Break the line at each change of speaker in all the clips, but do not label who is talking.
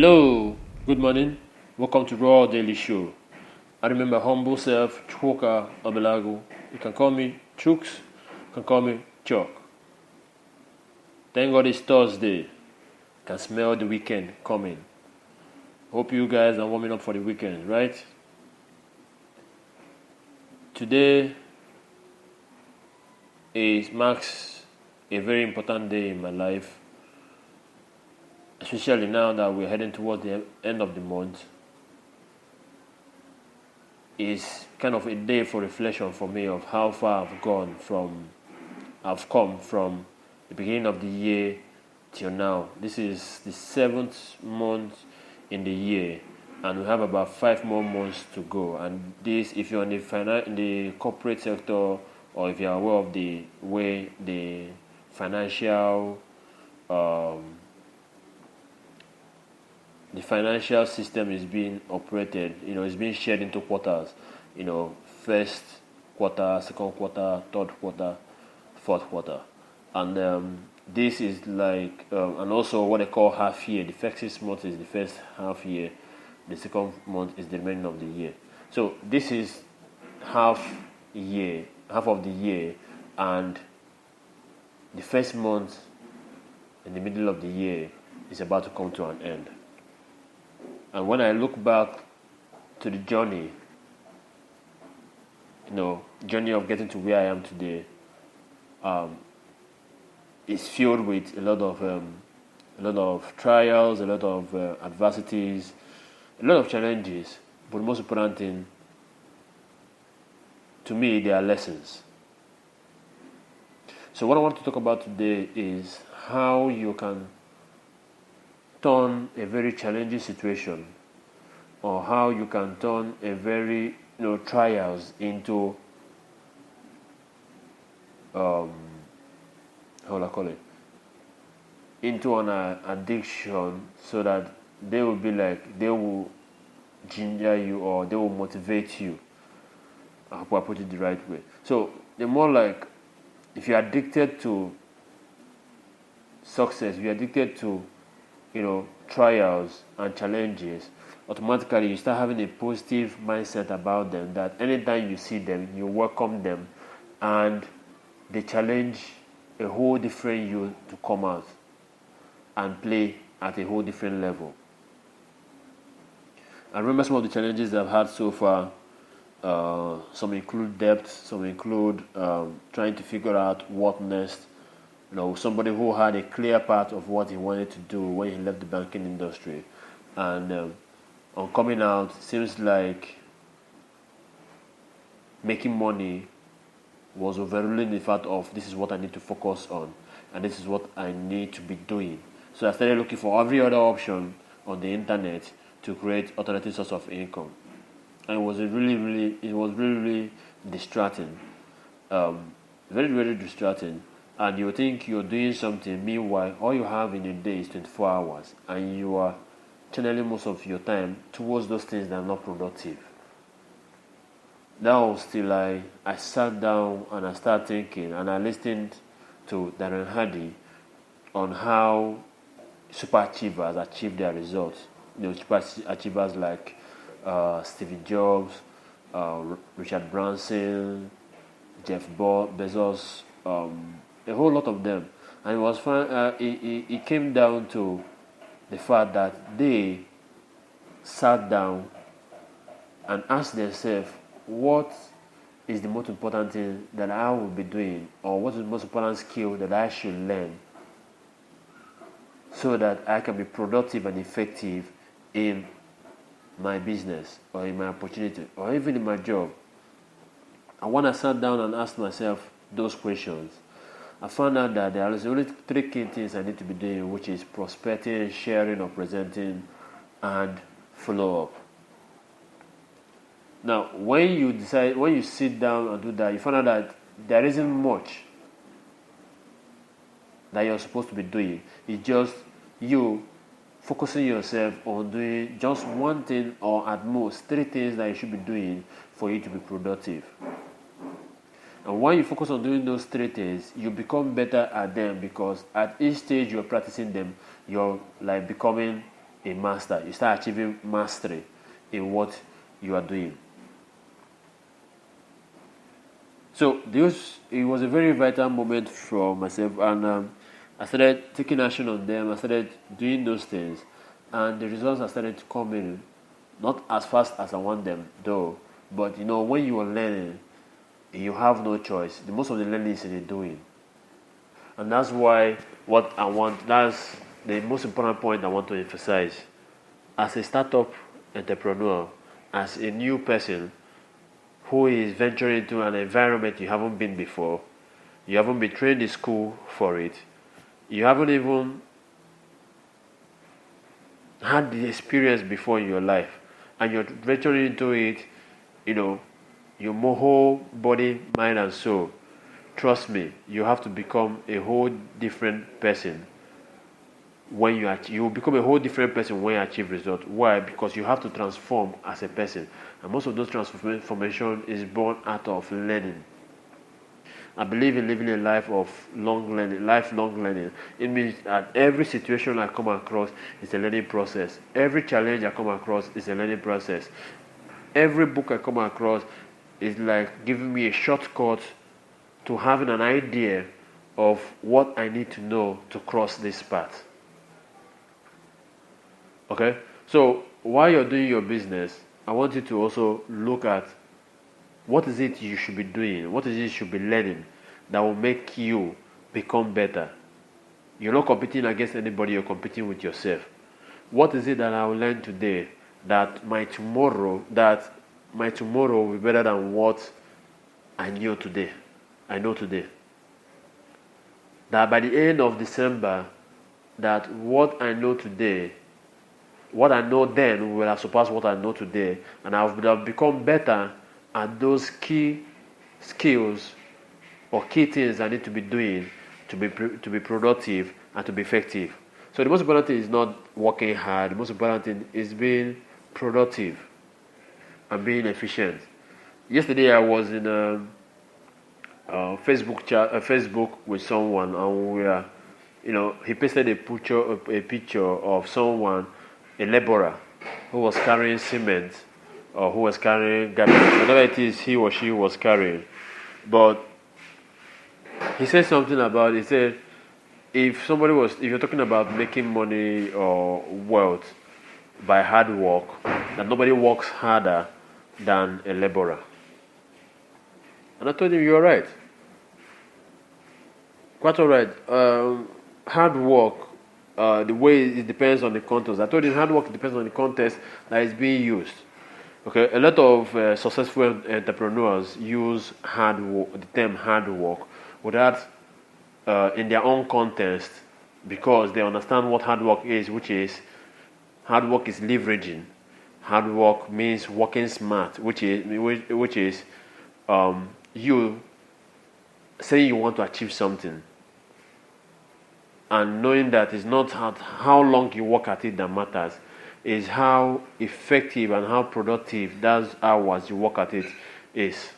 Hello, good morning. Welcome to RaW Daily Show. I remember humble self, Chuka Abelago. You can call me Chooks, you can call me Chuck. Thank God it's Thursday. Can smell the weekend coming. Hope you guys are warming up for the weekend, right? Today marks a very important day in my life, especially now that we're heading towards the end of the month. Is kind of a day for reflection for me of how far I've come from the beginning of the year till now. This is the 7th month in the year, and we have about 5 more months to go. And this, if you're in the corporate sector, or if you're aware of the way the financial system is being operated, it's being shared into quarters, first quarter, second quarter, third quarter, fourth quarter. And this is like, and also what they call half year. The first 6 months is the first half year, the second month is the remaining of the year. So this is half of the year, and the first month in the middle of the year is about to come to an end. And when I look back to the journey of getting to where I am today, it's filled with a lot of trials, a lot of adversities, a lot of challenges. But the most important thing, to me, they are lessons. So what I want to talk about today is how you can turn a very challenging situation, or how you can turn a very trials into into an addiction, so that they will ginger you, or they will motivate you. I hope I put it the right way. So they're more like, if you're addicted to success, if you're addicted to trials and challenges, automatically you start having a positive mindset about them, that anytime you see them, you welcome them, and they challenge a whole different you to come out and play at a whole different level. I remember some of the challenges I've had so far. Some include debt, some include trying to figure out what next. Somebody who had a clear path of what he wanted to do when he left the banking industry, and on coming out, seems like making money was overruling the fact of, this is what I need to focus on, and this is what I need to be doing. So I started looking for every other option on the internet to create alternative source of income, and it was really distracting, very, very distracting. And you think you're doing something, meanwhile all you have in a day is 24 hours, and you are channeling most of your time towards those things that are not productive. That was till I sat down and I started thinking, and I listened to Darren Hardy on how super achievers achieve their results. Super achievers like Steve Jobs, Richard Branson, Jeff Bezos, a whole lot of them. And it was fun. It came down to the fact that they sat down and asked themselves, what is the most important thing that I will be doing, or what is the most important skill that I should learn, so that I can be productive and effective in my business, or in my opportunity, or even in my job. And when I sat down and asked myself those questions, I found out that there are only 3 key things I need to be doing, which is prospecting, sharing or presenting, and follow up. Now, when you sit down and do that, you find out that there isn't much that you're supposed to be doing. It's just you focusing yourself on doing just one thing, or at most 3 things that you should be doing for you to be productive. And when you focus on doing those 3 things, you become better at them, because at each stage you're practicing them, you're like becoming a master. You start achieving mastery in what you are doing. So it was a very vital moment for myself, and I started taking action on them. I started doing those things, and the results are starting to come in, not as fast as I want them, though. But when you are learning, you have no choice. The most of the learning is in the doing, and that's why that's the most important point I want to emphasize. As a startup entrepreneur, as a new person who is venturing into an environment you haven't been before, you haven't been trained in school for it, you haven't even had the experience before in your life, and you're venturing into it, your whole body, mind, and soul. Trust me, you have to become a whole different person when you will become a whole different person when you achieve results. Why? Because you have to transform as a person, and most of those transformation is born out of learning. I believe in living a life of lifelong learning. It means that every situation I come across is a learning process. Every challenge I come across is a learning process. Every book I come across is like giving me a shortcut to having an idea of what I need to know to cross this path. Okay? So while you're doing your business, I want you to also look at what is it you should be doing, what is it you should be learning that will make you become better. You're not competing against anybody, you're competing with yourself. What is it that I will learn today that my tomorrow will be better than what I know today? That by the end of December, that what I know today, what I know then will have surpassed what I know today, and I will have become better at those key skills or key things I need to be doing to be productive and to be effective. So the most important thing is not working hard. The most important thing is being productive and being efficient. Yesterday I was in a Facebook with someone, and we are, he pasted a picture of someone, a laborer, who was carrying cement, or who was carrying garbage, whatever it is he or she was carrying. But he said something about, he said, if you're talking about making money or wealth by hard work, that nobody works harder than a laborer. And I told him, you're right. Quite all right. Hard work, the way it depends on the context. I told him hard work depends on the context that is being used. Okay, a lot of successful entrepreneurs use the term hard work without in their own context, because they understand what hard work is, which is hard work is leveraging. Hard work means working smart, which is you saying you want to achieve something, and knowing that it's not how long you work at it that matters, is how effective and how productive those hours you work at it is.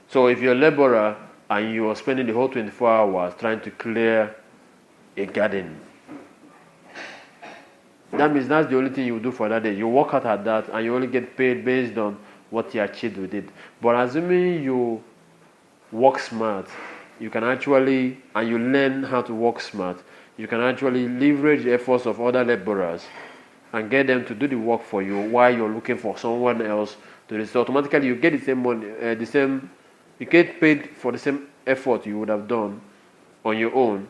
So if you're a laborer and you are spending the whole 24 hours trying to clear a garden, that means that's the only thing you do for that day. You work out at that and you only get paid based on what you achieved with it. But assuming you work smart, you can actually, and you learn how to work smart, you can actually leverage the efforts of other laborers and get them to do the work for you while you're looking for someone else to do it. So automatically you get the same money, you get paid for the same effort you would have done on your own.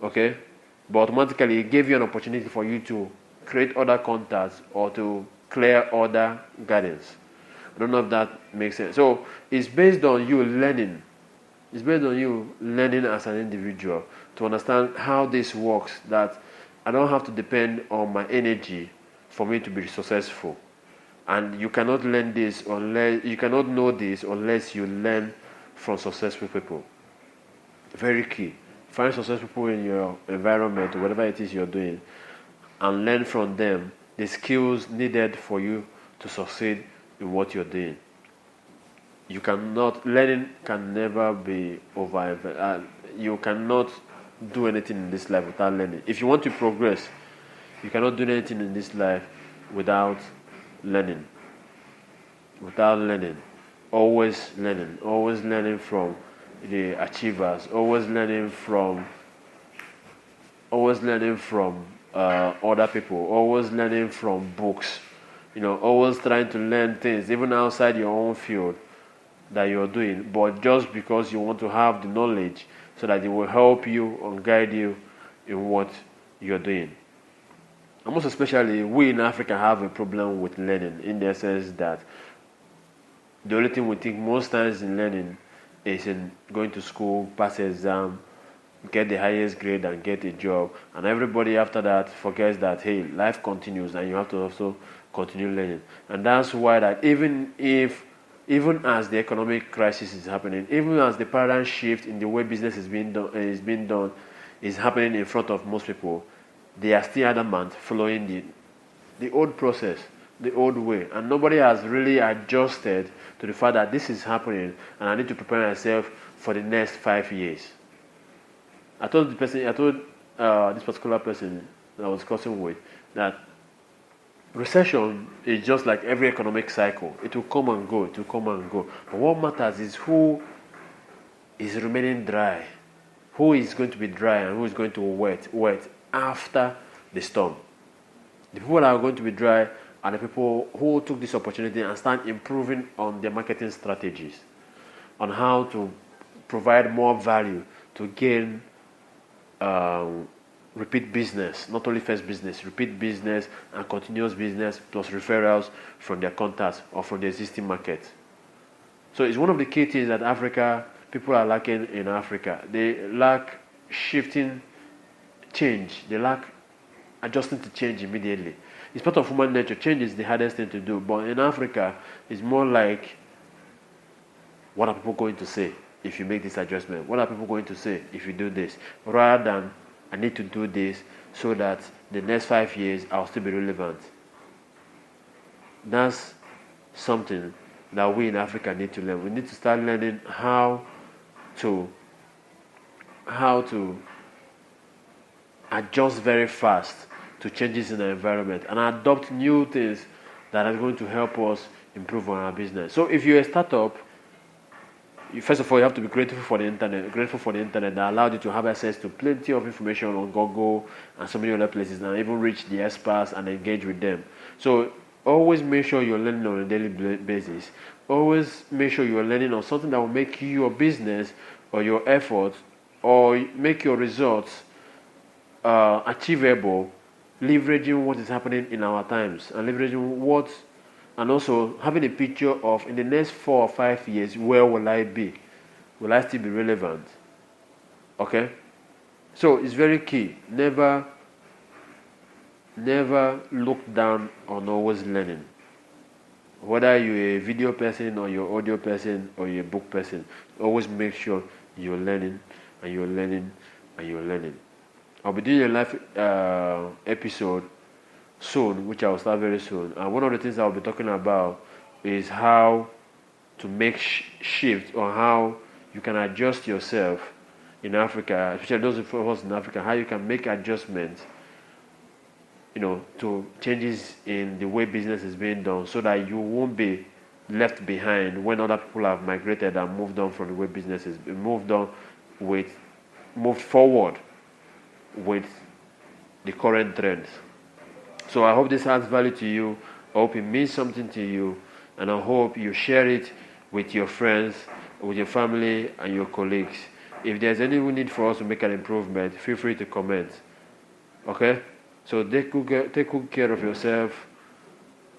Okay? But automatically it gave you an opportunity for you to create other contacts or to clear other gardens. I don't know if that makes sense. So it's based on you learning. It's based on you learning as an individual to understand how this works, that I don't have to depend on my energy for me to be successful. And you cannot learn this you cannot know this unless you learn from successful people. Very key. Find successful people in your environment, whatever it is you're doing, and learn from them the skills needed for you to succeed in what you're doing. Learning can never be over. You cannot do anything in this life without learning. If you want to progress, You cannot do anything in this life without learning. Without learning. Always learning from the achievers, always learning from other people, always learning from books, always trying to learn things even outside your own field that you're doing, but just because you want to have the knowledge so that it will help you and guide you in what you're doing. And most especially, we in Africa have a problem with learning in the sense that the only thing we think most times in learning is in going to school, pass exam, get the highest grade and get a job, and everybody after that forgets that, hey, life continues and you have to also continue learning. And that's why that even as the economic crisis is happening, even as the paradigm shift in the way business is being done is happening in front of most people, they are still adamant following the old process, the old way, and nobody has really adjusted to the fact that this is happening and I need to prepare myself for the next 5 years. I told this particular person that I was discussing with that recession is just like every economic cycle. It will come and go, But what matters is who is remaining dry, who is going to be dry and who is going to wet after the storm. The people that are going to be dry are the people who took this opportunity and start improving on their marketing strategies, on how to provide more value to gain repeat business, not only first business, repeat business and continuous business plus referrals from their contacts or from the existing market. So it's one of the key things that people are lacking in Africa. They lack shifting change. They lack adjusting to change immediately. It's part of human nature. Change is the hardest thing to do. But in Africa, it's more like, what are people going to say if you make this adjustment? What are people going to say if you do this? Rather than, I need to do this so that the next 5 years I'll still be relevant. That's something that we in Africa need to learn. We need to start learning how to adjust very fast to changes in the environment and adopt new things that are going to help us improve on our business. So if you're a startup, first of all, you have to be grateful for the internet that allowed you to have access to plenty of information on Google and so many other places, and even reach the experts and engage with them. So always make sure you're learning on a daily basis. Always make sure you're learning on something that will make your business or your effort or make your results achievable, leveraging what is happening in our times and and also having a picture of, in the next 4 or 5 years, where will I be? Will I still be relevant? Okay? So it's very key. Never look down on always learning. Whether you're a video person or you're audio person or you're a book person, always make sure you're learning and you're learning and you're learning. I'll be doing a live episode soon, which I will start very soon. And one of the things I'll be talking about is how to make shift, or how you can adjust yourself in Africa, especially those of us in Africa, how you can make adjustments, to changes in the way business is being done, so that you won't be left behind when other people have migrated and moved on from the way business is moved forward with the current trends. So I hope this adds value to you. I hope it means something to you, and I hope you share it with your friends, with your family, and your colleagues. If there's any need for us to make an improvement, feel free to comment. Okay? So take good care of yourself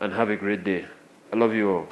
and have a great day. I love you all.